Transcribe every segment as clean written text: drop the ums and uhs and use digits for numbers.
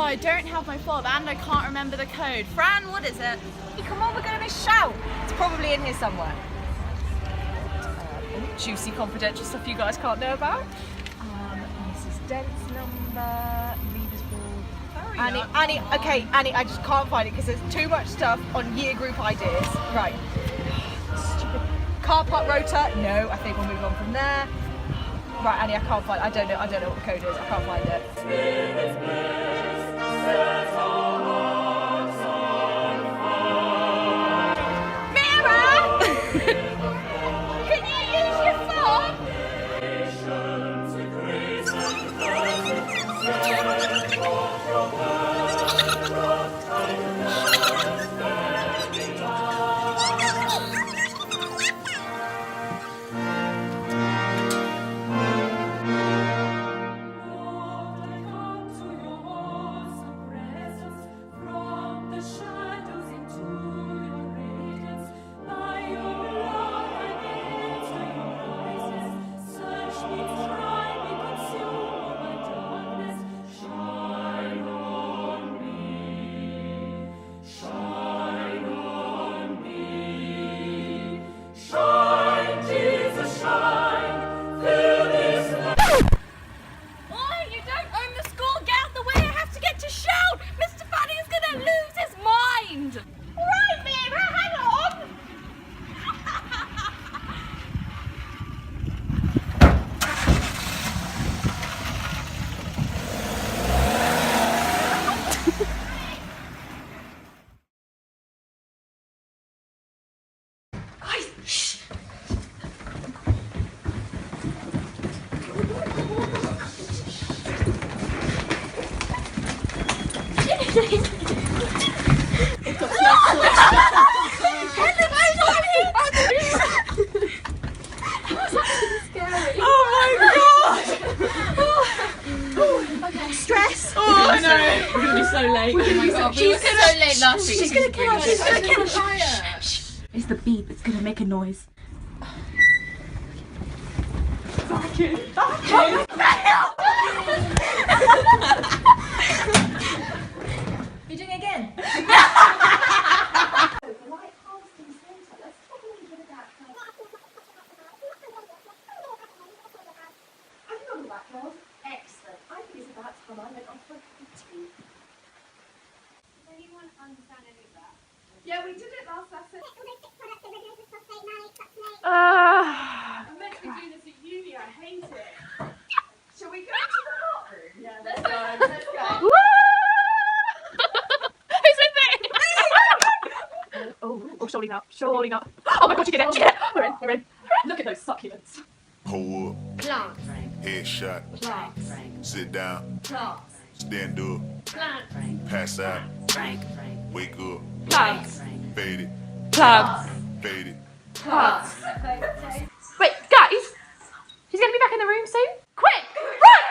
I don't have my fob and I can't remember the code. Fran, what is it? Come on, we're going to miss shout. It's probably in here somewhere. Juicy confidential stuff you guys can't know about. Mrs. Dent's number, Reader's Board. Annie, okay, Annie, I just can't find it because there's too much stuff on year group ideas. Right. Stupid. Car park rota, no, I think we'll move on from there. Right, Annie, I can't find it. I don't know what the code is. I can't find it. We're gonna be so late. Oh my God, we were so late last week. She's gonna kill us. She's gonna kill us. Shh. It's the beep. It's gonna make a noise. Vacuum. You're doing it again. Excellent. I think it's about time I went off for a cup of tea. Does anyone understand any of that? Yeah, we did it last lesson. I'm meant to be doing this at uni, I hate it. Shall we go to the hot room? Yeah, let's go. Let's go. Who's with me? Oh, surely not. Surely not. Oh my God, she did it. She did it. We're in. Look at those succulents. Hold up. Plant. Headshot. Plant. Sit down. Plant. Stand up. Plant. Pass out. Wake up. Plants. Fade it. Plants. Fade it. Plants. Wait, guys. She's going to be back in the room soon. Quick, run!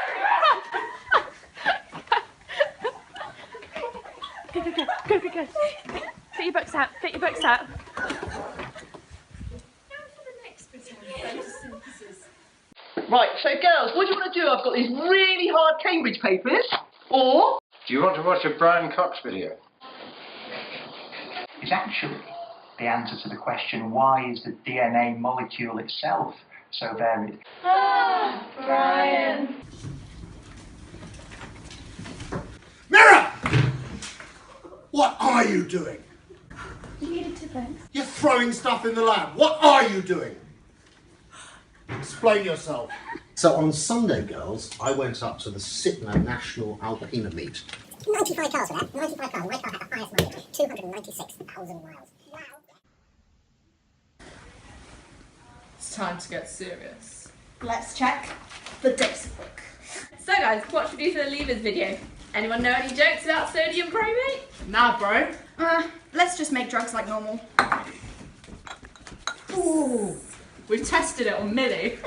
Go. Get your books out. Get your books out. Right, so girls, what do you want to do? I've got these really hard Cambridge papers, or... Do you want to watch a Brian Cox video? Is actually the answer to the question, why is the DNA molecule itself so varied? Ah, Brian. Mirror! What are you doing? You needed to vent. You're throwing stuff in the lab. What are you doing? Explain yourself. So on Sunday, girls, I went up to the Sitna National Alpina Meet. 95 cars for that. 95 cars. My car had the highest mileage. 296,000 miles. Wow. It's time to get serious. Let's check the data book. So guys, what should we do for the levers video? Anyone know any jokes about sodium bromate? Nah, bro. Let's just make drugs like normal. Ooh. We've tested it on Millie.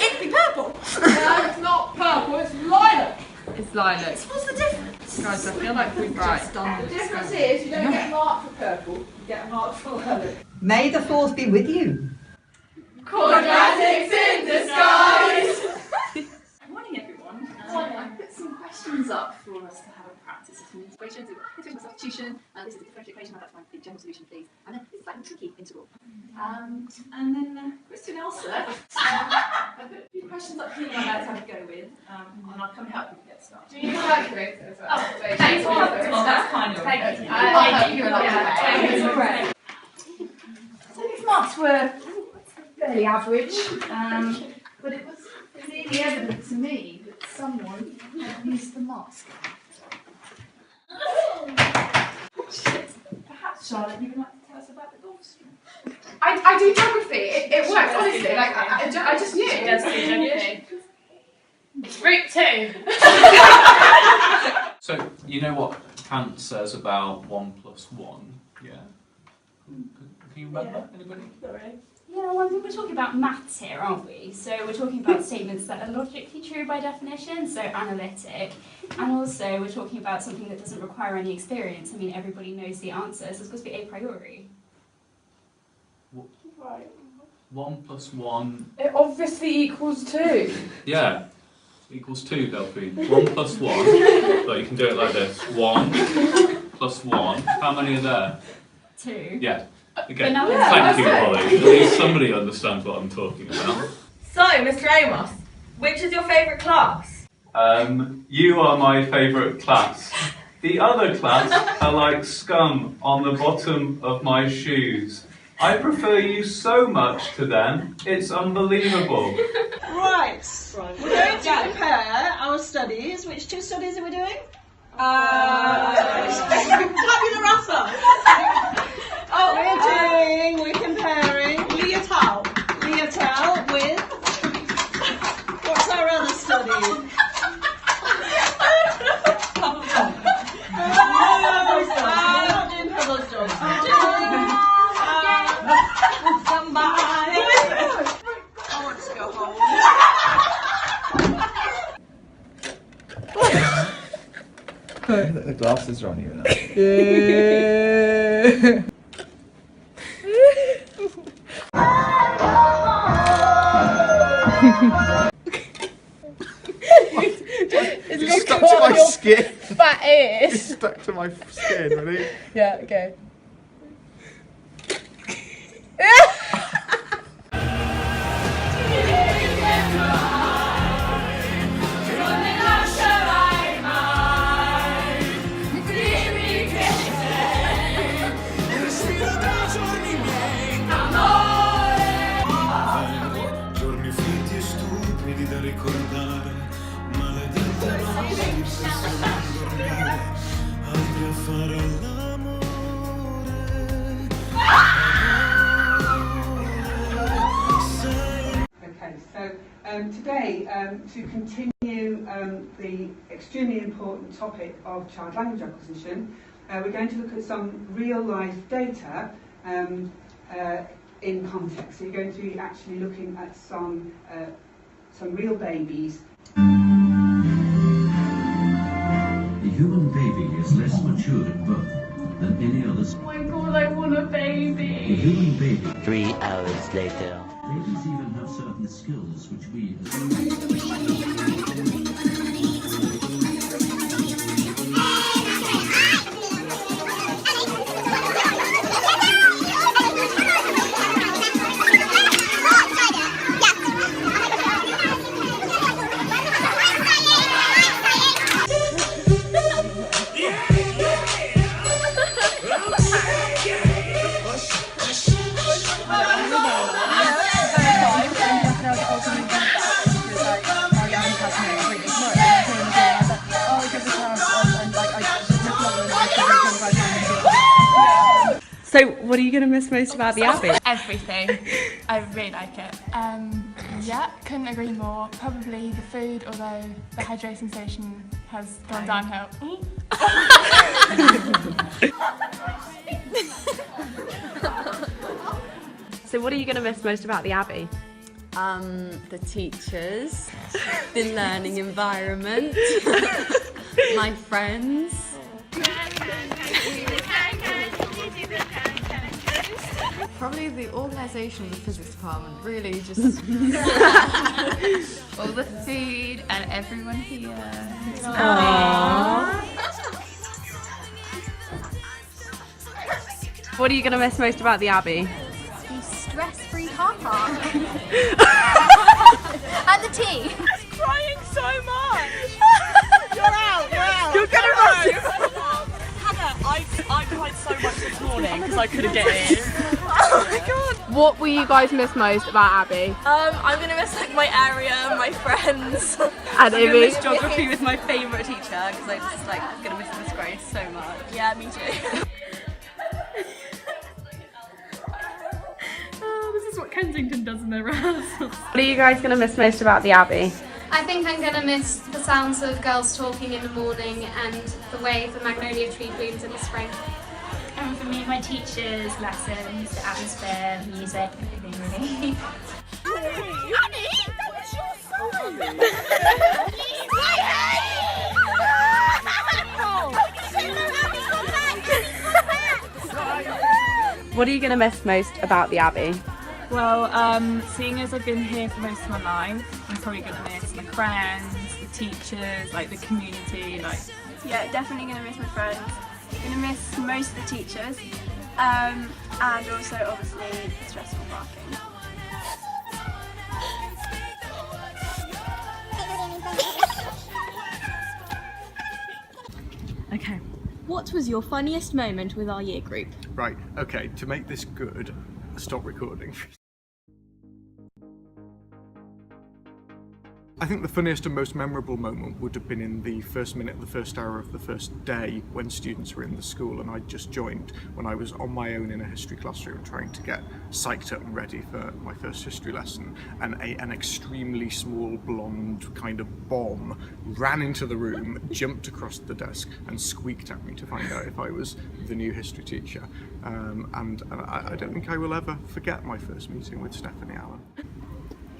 It'd be purple. No, it's not purple, it's lilac. It's lilac. What's the difference? Guys, I feel like we've just done this. The difference is you don't get marked for purple, you get marked for lilac. May the 4th be with you. Quadratics in disguise! Good morning, everyone. comes up for us to have a practice of integration. So we've got integration by substitution, and this is the differential equation. I'd like to find the general solution, please. And then this is like a tricky integral. And then Christian Elsa. A few questions up here I'd like to have a go with, and I'll come help you get started. Do you need a calculator as well? Oh, thanks. Well, that's kind of. Thank you. Thank you. Right. So these marks were fairly average, but it was clearly evident to me that someone had used the mask. Perhaps, Charlotte, you would like to tell us about the Gulf Stream? I do geography. It works, honestly. Like, I just knew. It does do geography. Route 2. So, you know what Kant says about 1 + 1? Yeah? Can you remember? Anybody? Sorry. Yeah, well, we're talking about maths here, aren't we? So we're talking about statements that are logically true by definition, so analytic, and also we're talking about something that doesn't require any experience. I mean, everybody knows the answer, so it's supposed to be a priori. Right. 1 + 1. It obviously equals 2. Yeah. Equals 2, Delphine. 1 + 1. So you can do it like this. 1 + 1. How many are there? 2. Yeah. Okay. But now Thank you, Holly. At least somebody understands what I'm talking about. So, Mr. Amos, which is your favourite class? You are my favourite class. The other class are like scum on the bottom of my shoes. I prefer you so much to them, it's unbelievable. Right, we're going to compare our studies. Which 2 studies are we doing? Tabula rasa. We're comparing Leotal with, what's our other study? Not doing Pebble Stones. Somebody. I want to go home. The glasses are on you now. It's stuck to my skin. Fat ears. It's stuck to my skin, ready? Yeah, okay. Giorni finti e stupidi da ricordare, maledette notti senza non dormire, altri a fare Okay, so today, to continue the extremely important topic of child language acquisition, we're going to look at some real-life data in context. So you're going to be actually looking at some real babies. The human baby is less mature at birth than any other. Oh my god, I want a baby. The human baby. 3 hours later. Babies even have certain skills which we So, what are you going to miss most about the Abbey? Everything. I really like it. Yeah, couldn't agree more. Probably the food, although the hydration station has gone downhill. So, what are you going to miss most about the Abbey? The teachers, the learning environment, my friends. Probably the organisation of the physics department, really just... All the food and everyone here. Aww. What are you going to miss most about the Abbey? The stress-free car park. And the tea. He's crying so much. You're out. You're gonna run. Hannah, I cried so much this morning because I couldn't get in. Oh my god. What will you guys miss most about Abbey? I'm gonna miss like my area, my friends. And I'm gonna Ivy? miss geography with my favourite teacher because I just like gonna miss Miss Grace so much. Yeah, me too. This is what Kensington does in their rehearsals. What are you guys going to miss most about the Abbey? I think I'm gonna miss the sounds of girls talking in the morning and the way the magnolia tree blooms in the spring. And for me, my teachers, lessons, the atmosphere, music, everything really. Annie, that was your song! What are you going to miss most about the Abbey? Well, seeing as I've been here for most of my life, I'm probably going to miss my friends, the teachers, like the community, like... Yeah, definitely gonna miss my friends. Gonna miss most of the teachers, and also obviously the stressful parking. Okay. What was your funniest moment with our year group? Right, okay, to make this good, stop recording. I think the funniest and most memorable moment would have been in the first minute, the first hour of the first day when students were in the school and I just joined, when I was on my own in a history classroom trying to get psyched up and ready for my first history lesson, and an extremely small blonde kind of bomb ran into the room, jumped across the desk and squeaked at me to find out if I was the new history teacher. And I don't think I will ever forget my first meeting with Stephanie Allen.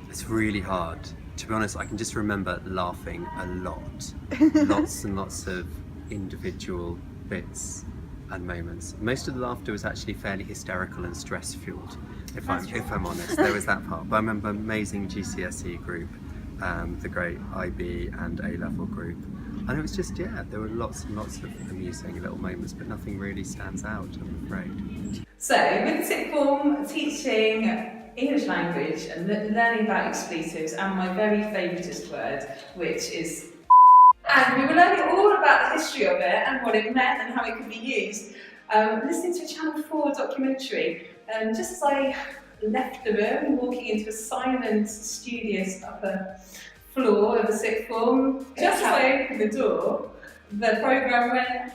It's really hard. To be honest, I can just remember laughing a lot. Lots and lots of individual bits and moments. Most of the laughter was actually fairly hysterical and stress-fueled, if I'm honest. There was that part. But I remember amazing GCSE group, the great IB and A-level group. And it was just, yeah, there were lots and lots of amusing little moments, but nothing really stands out, I'm afraid. So, with sixth form, teaching English language and learning about expletives and my very favouriteest word, which is and we were learning all about the history of it and what it meant and how it could be used. Listening to a Channel 4 documentary, just as I left the room, walking into a silent, studious upper floor of the sixth form, just as I opened the door, the programme went,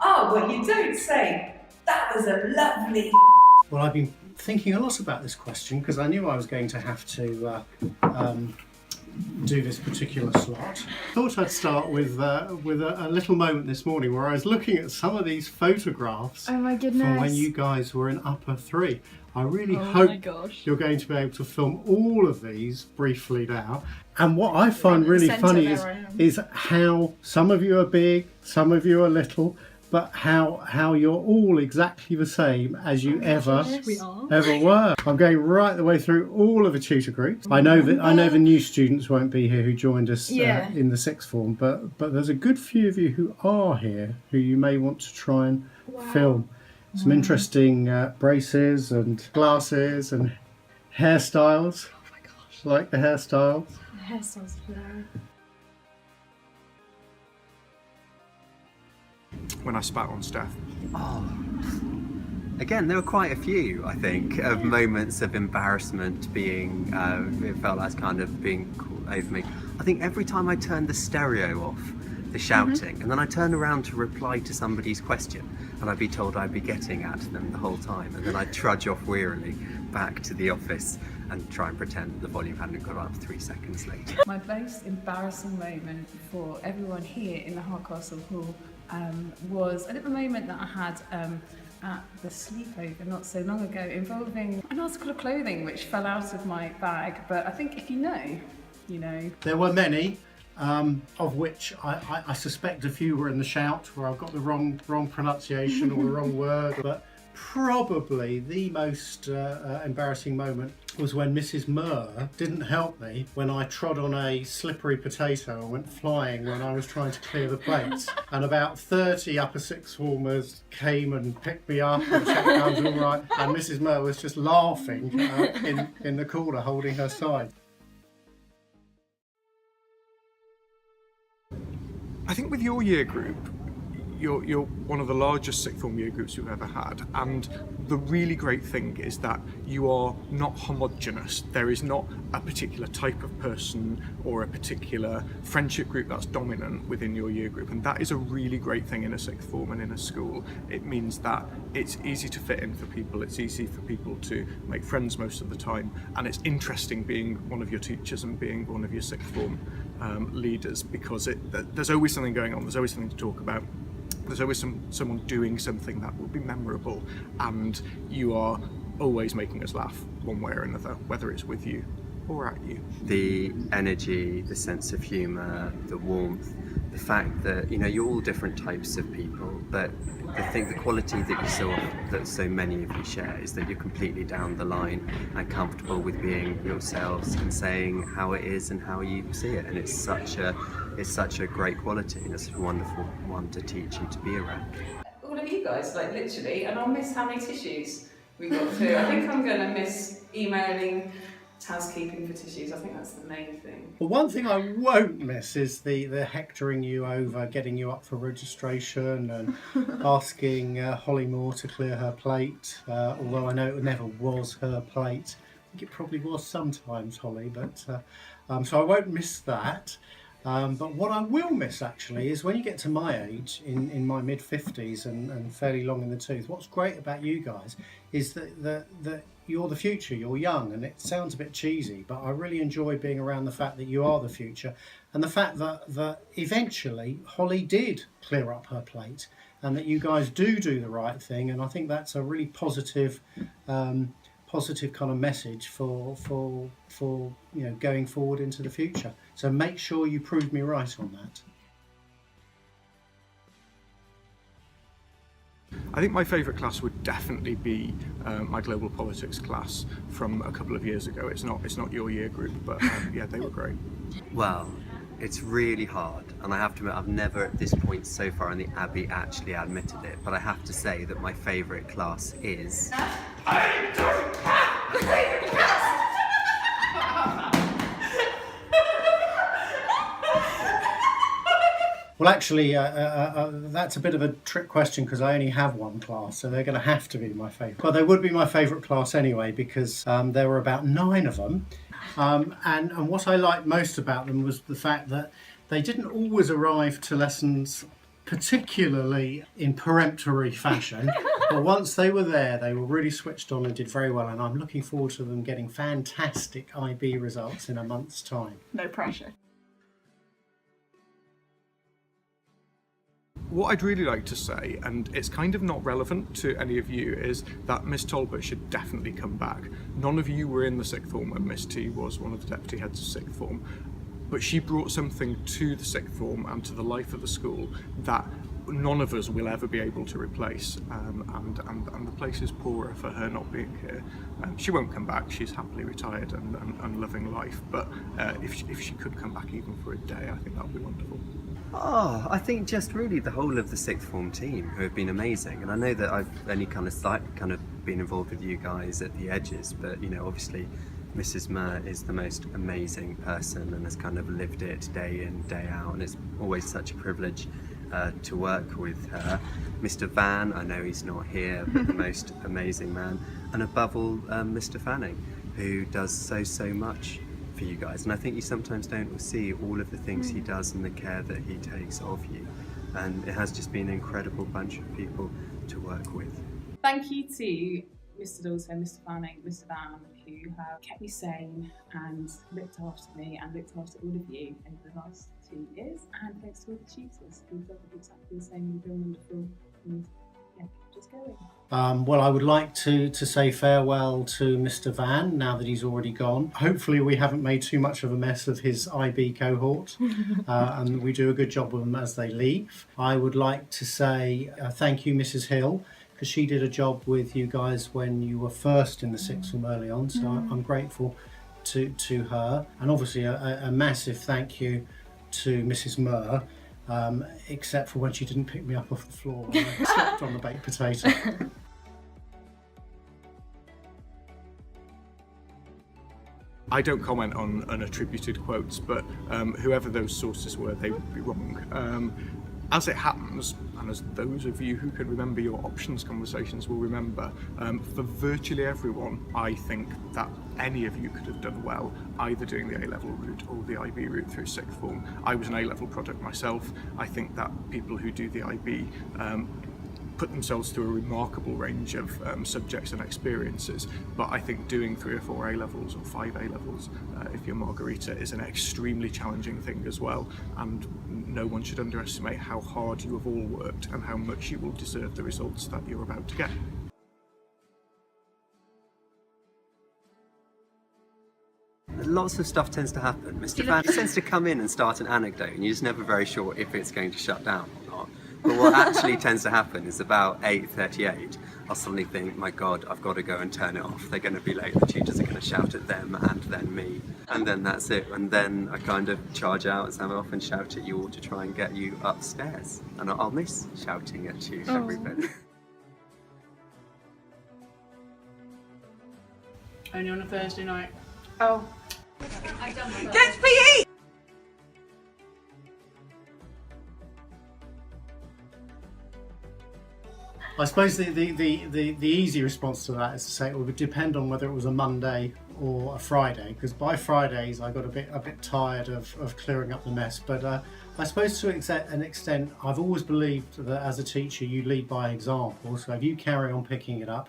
"Oh, well, you don't say, that was a lovely..." Well, I've been thinking a lot about this question because I knew I was going to have to do this particular slot. I thought I'd start with a little moment this morning where I was looking at some of these photographs Oh my goodness. from when you guys were in upper three. I really hope you're going to be able to film all of these briefly now. And what I find really funny is how some of you are big, some of you are little, but how you're all exactly the same as you ever were. I'm going right the way through all of the tutor groups. I know the new students won't be here who joined us in the sixth form, but there's a good few of you who are here who you may want to try and film. Some interesting braces and glasses and hairstyles. Oh my gosh! Like the hairstyles. The hairstyles are hilarious. When I spat on Steph. Oh. Again, there were quite a few, I think, of moments of embarrassment being, it felt like kind of being called over me. I think every time I turned the stereo off, the shouting, and then I turned around to reply to somebody's question, and I'd be told I'd be getting at them the whole time, and then I'd trudge off wearily back to the office and try and pretend that the volume hadn't got up 3 seconds later. My most embarrassing moment for everyone here in the Hardcastle Hall was a little moment that I had at the sleepover not so long ago involving an article of clothing which fell out of my bag, but I think if you know, you know. There were many, of which I suspect a few were in the shout where I've got the wrong pronunciation or the wrong word, but probably the most embarrassing moment was when Mrs. Murr didn't help me when I trod on a slippery potato and went flying when I was trying to clear the plates. And about 30 upper sixth formers came and picked me up and checked I was all right. And Mrs. Murr was just laughing in the corner holding her side. I think with your year group, you're one of the largest sixth form year groups you've ever had, and the really great thing is that you are not homogenous. There is not a particular type of person or a particular friendship group that's dominant within your year group, and that is a really great thing in a sixth form and in a school. It means that it's easy to fit in for people, it's easy for people to make friends most of the time, and it's interesting being one of your teachers and being one of your sixth form leaders, because there's always something going on, there's always something to talk about. There's always someone doing something that will be memorable, and you are always making us laugh one way or another, whether it's with you or at you. The energy, the sense of humour, the warmth, the fact that, you know, you're all different types of people, but the quality that so many of you share is that you're completely down the line and comfortable with being yourselves and saying how it is and how you see it, and it's such a great quality, and it's a wonderful one to teach and to be around. All of you guys, like literally, and I'll miss how many tissues we got through. I think I'm going to miss emailing housekeeping for tissues. I think that's the main thing. Well, one thing I won't miss is the hectoring you over, getting you up for registration and asking Holly Moore to clear her plate, although I know it never was her plate. I think it probably was sometimes, Holly, but so I won't miss that. But what I will miss actually is when you get to my age, in my mid-50s and fairly long in the tooth, what's great about you guys is that you're the future, you're young, and it sounds a bit cheesy, but I really enjoy being around the fact that you are the future, and the fact that eventually Holly did clear up her plate, and that you guys do the right thing, and I think that's a really positive kind of message for you know, going forward into the future. So make sure you prove me right on that. I think my favourite class would definitely be my global politics class from a couple of years ago. It's not your year group, but yeah, they were great. Well, it's really hard, and I have to admit, I've never at this point so far in the Abbey actually admitted it, but I have to say that my favourite class is... I don't have a favourite class! Well, actually, that's a bit of a trick question because I only have one class, so they're going to have to be my favourite. Well, they would be my favourite class anyway because there were about 9 of them. And what I liked most about them was the fact that they didn't always arrive to lessons particularly in peremptory fashion, but once they were there, they were really switched on and did very well, and I'm looking forward to them getting fantastic IB results in a month's time. No pressure. What I'd really like to say, and it's kind of not relevant to any of you, is that Miss Talbot should definitely come back. None of you were in the sixth form when Miss T was one of the deputy heads of sixth form, but she brought something to the sixth form and to the life of the school that none of us will ever be able to replace, and the place is poorer for her not being here. She won't come back, she's happily retired and loving life, but if she could come back even for a day, I think that would be wonderful. Oh, I think just really the whole of the sixth form team who have been amazing, and I know that I've only kind of been involved with you guys at the edges, but you know, obviously Mrs. Murr is the most amazing person and has kind of lived it day in, day out, and it's always such a privilege to work with her. Mr. Van, I know he's not here, but the most amazing man, and above all Mr. Fanning, who does so much for you guys, and I think you sometimes don't see all of the things he does and the care that he takes of you, and it has just been an incredible bunch of people to work with. Thank you to Mr. Dalton, Mr. Fanning, Mr. Van, who have kept me sane and looked after me and looked after all of you over the last 2 years, and thanks to all the tutors who've done exactly the same and been wonderful, and yeah, just going. Well, I would like to say farewell to Mr. Van now that he's already gone. Hopefully we haven't made too much of a mess of his IB cohort and we do a good job with them as they leave. I would like to say thank you, Mrs. Hill, because she did a job with you guys when you were first in the sixth form early on, so I'm grateful to her. And obviously a massive thank you to Mrs. Murr, except for when she didn't pick me up off the floor when I stepped on the baked potato. I don't comment on unattributed quotes, but whoever those sources were, they would be wrong. As it happens, and as those of you who can remember your options conversations will remember, for virtually everyone, I think that any of you could have done well, either doing the A-level route or the IB route through sixth form. I was an A-level product myself. I think that people who do the IB put themselves through a remarkable range of subjects and experiences, but I think doing 3 or 4 A-levels or 5 A-levels, if you're Margarita, is an extremely challenging thing as well, and no one should underestimate how hard you have all worked and how much you will deserve the results that you're about to get. Lots of stuff tends to happen. Mr. Van tends to come in and start an anecdote, and you're just never very sure if it's going to shut down or not. But what actually tends to happen is about 8:38, I'll suddenly think, my God, I've got to go and turn it off. They're going to be late, the tutors are going to shout at them and then me. And then that's it. And then I kind of charge out and stand off and shout at you all to try and get you upstairs. And I'll miss shouting at you every bit. Only on a Thursday night. Oh. Get PE! I suppose the easy response to that is to say it would depend on whether it was a Monday or a Friday, because by Fridays I got a bit tired of clearing up the mess. But I suppose to an extent, I've always believed that as a teacher you lead by example. So if you carry on picking it up,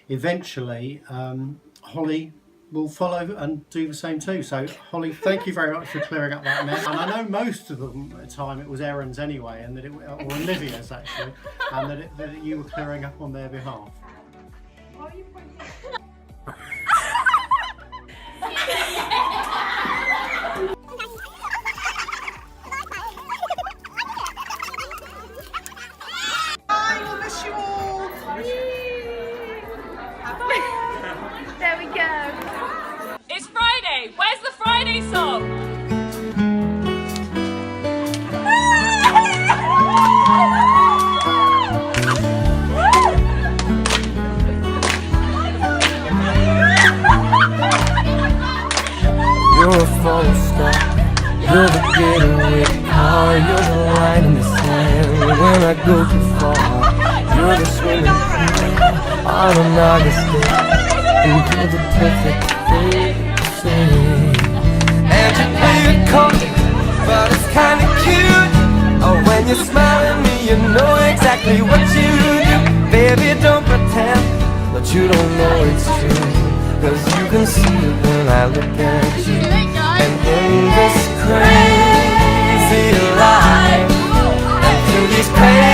eventually Holly will follow and do the same too. So Holly, thank you very much for clearing up that mess. And I know most of the time it was Erin's anyway, and that it, or Olivia's actually, and that you were clearing up on their behalf. Why are you pointing? I will miss you all. There we go. It's Friday! Where's the Friday song? You're a falling star, you're the getaway car, you're the line in the sand when I go too far. You're the swimming pool on an August day, into the perfect and you play it cold, but it's kinda cute. Oh, when you smile at me, you know exactly what you do. Baby, don't pretend that you don't know it's true, 'cause you can see it when I look at you. And in this crazy life, and through these crazy